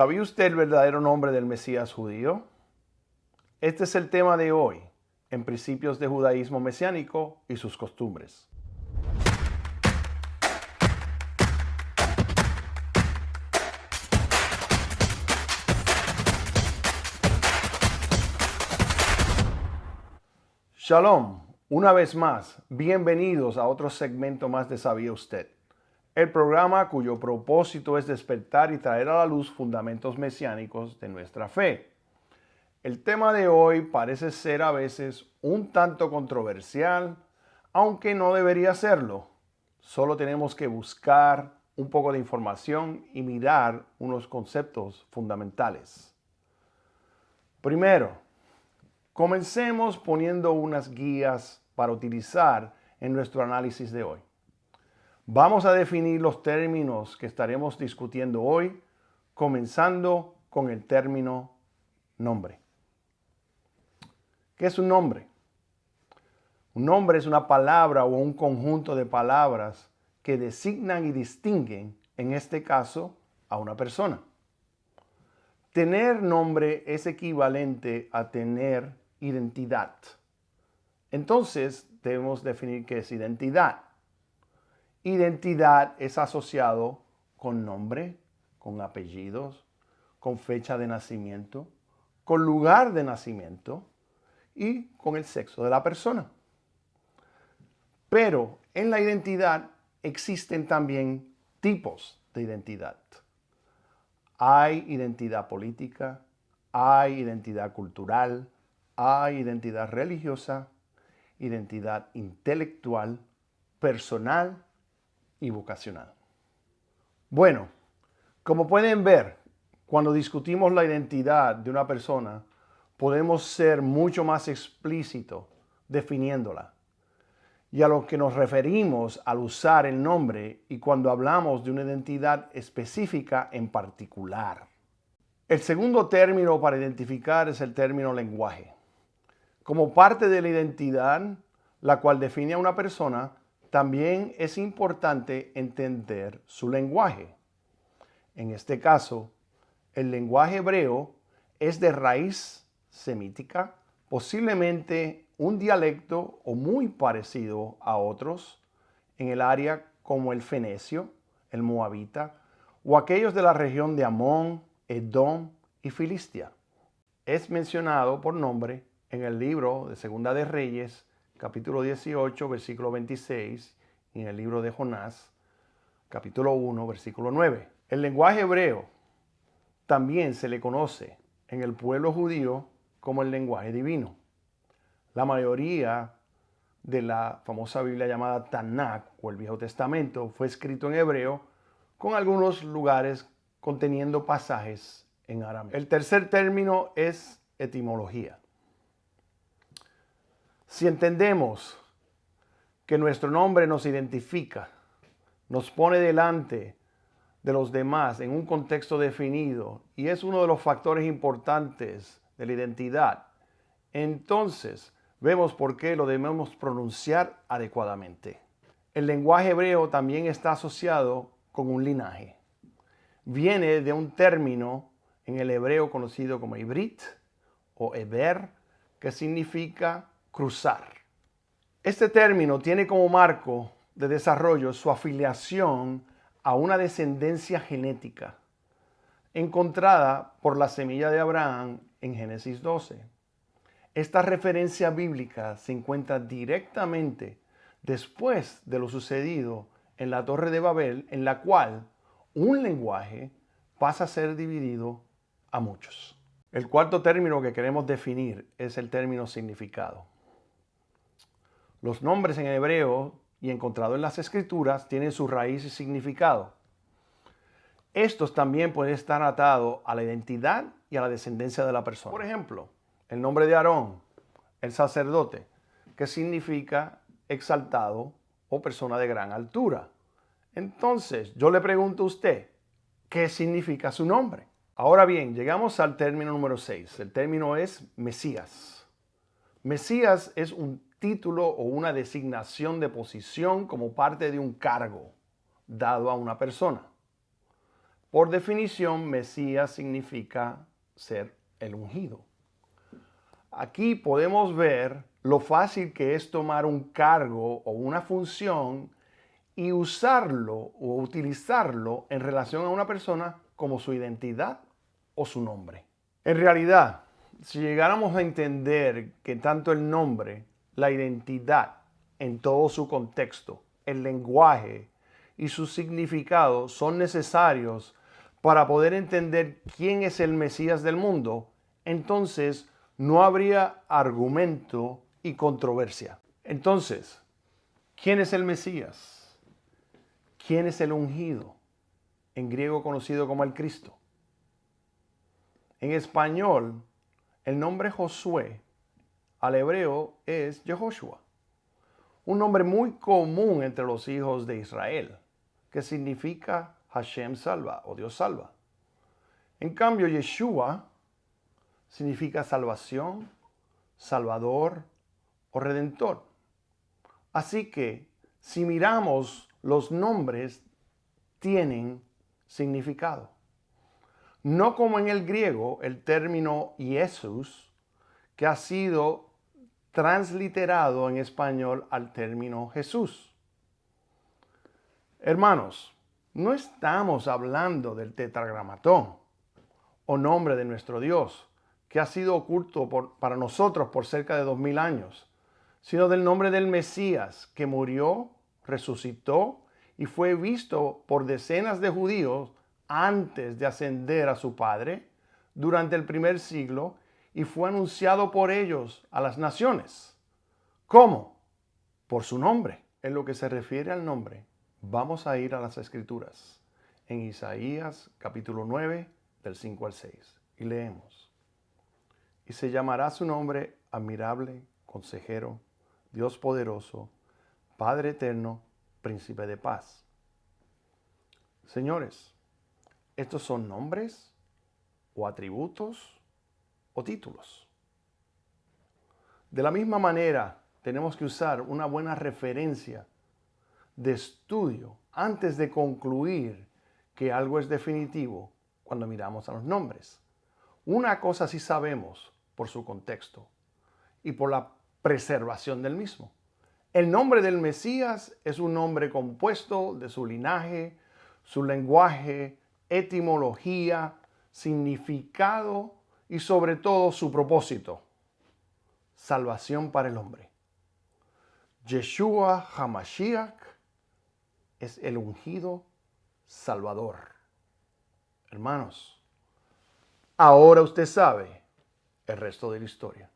¿Sabía usted el verdadero nombre del Mesías judío? Este es el tema de hoy, en Principios de Judaísmo Mesiánico y sus costumbres. Shalom, una vez más, bienvenidos a otro segmento más de ¿Sabía usted? El programa cuyo propósito es despertar y traer a la luz fundamentos mesiánicos de nuestra fe. El tema de hoy parece ser a veces un tanto controversial, aunque no debería serlo. Solo tenemos que buscar un poco de información y mirar unos conceptos fundamentales. Primero, comencemos poniendo unas guías para utilizar en nuestro análisis de hoy. Vamos a definir los términos que estaremos discutiendo hoy, comenzando con el término nombre. ¿Qué es un nombre? Un nombre es una palabra o un conjunto de palabras que designan y distinguen, en este caso, a una persona. Tener nombre es equivalente a tener identidad. Entonces, debemos definir qué es identidad. Identidad es asociado con nombre, con apellidos, con fecha de nacimiento, con lugar de nacimiento y con el sexo de la persona. Pero en la identidad existen también tipos de identidad. Hay identidad política, hay identidad cultural, hay identidad religiosa, identidad intelectual, personal y vocacional. Bueno, como pueden ver, cuando discutimos la identidad de una persona, podemos ser mucho más explícitos definiéndola. Y a lo que nos referimos al usar el nombre y cuando hablamos de una identidad específica en particular. El segundo término para identificar es el término lenguaje. Como parte de la identidad, la cual define a una persona, también es importante entender su lenguaje. En este caso, el lenguaje hebreo es de raíz semítica, posiblemente un dialecto o muy parecido a otros en el área como el fenecio, el moabita o aquellos de la región de Amón, Edom y Filistia. Es mencionado por nombre en el libro de Segunda de Reyes, capítulo 18, versículo 26, y en el libro de Jonás, capítulo 1, versículo 9. El lenguaje hebreo también se le conoce en el pueblo judío como el lenguaje divino. La mayoría de la famosa Biblia llamada Tanakh o el Viejo Testamento fue escrito en hebreo, con algunos lugares conteniendo pasajes en arameo. El tercer término es etimología. Si entendemos que nuestro nombre nos identifica, nos pone delante de los demás en un contexto definido y es uno de los factores importantes de la identidad, entonces vemos por qué lo debemos pronunciar adecuadamente. El lenguaje hebreo también está asociado con un linaje. Viene de un término en el hebreo conocido como ibrit o heber, que significa cruzar. Este término tiene como marco de desarrollo su afiliación a una descendencia genética encontrada por la semilla de Abraham en Génesis 12. Esta referencia bíblica se encuentra directamente después de lo sucedido en la Torre de Babel, en la cual un lenguaje pasa a ser dividido a muchos. El cuarto término que queremos definir es el término significado. Los nombres en hebreo y encontrados en las escrituras tienen su raíz y significado. Estos también pueden estar atados a la identidad y a la descendencia de la persona. Por ejemplo, el nombre de Aarón, el sacerdote, que significa exaltado o persona de gran altura. Entonces, yo le pregunto a usted, ¿qué significa su nombre? Ahora bien, llegamos al término número 6. El término es Mesías. Mesías es un título o una designación de posición como parte de un cargo dado a una persona. Por definición, Mesías significa ser el ungido. Aquí podemos ver lo fácil que es tomar un cargo o una función y usarlo o utilizarlo en relación a una persona como su identidad o su nombre. En realidad, si llegáramos a entender que tanto el nombre, la identidad en todo su contexto, el lenguaje y su significado son necesarios para poder entender quién es el Mesías del mundo, entonces no habría argumento y controversia. Entonces, ¿quién es el Mesías? ¿Quién es el ungido? En griego conocido como el Cristo. En español, el nombre Josué al hebreo es Yehoshua, un nombre muy común entre los hijos de Israel, que significa Hashem salva o Dios salva. En cambio, Yeshua significa salvación, salvador o redentor. Así que, si miramos, los nombres tienen significado. No como en el griego el término Jesús, que ha sido transliterado en español al término Jesús. Hermanos, no estamos hablando del tetragramatón o nombre de nuestro Dios, que ha sido oculto para nosotros por cerca de 2000 años, sino del nombre del Mesías, que murió, resucitó y fue visto por decenas de judíos antes de ascender a su Padre durante el primer siglo y fue anunciado por ellos a las naciones. ¿Cómo? Por su nombre. En lo que se refiere al nombre, vamos a ir a las Escrituras, en Isaías capítulo 9, del 5 al 6, y leemos. Y se llamará su nombre admirable, consejero, Dios poderoso, Padre eterno, príncipe de paz. Señores, ¿estos son nombres o atributos o títulos? De la misma manera, tenemos que usar una buena referencia de estudio antes de concluir que algo es definitivo cuando miramos a los nombres. Una cosa sí sabemos por su contexto y por la preservación del mismo. El nombre del Mesías es un nombre compuesto de su linaje, su lenguaje, etimología, significado y sobre todo su propósito: salvación para el hombre. Yeshua HaMashiach es el ungido Salvador. Hermanos, ahora usted sabe el resto de la historia.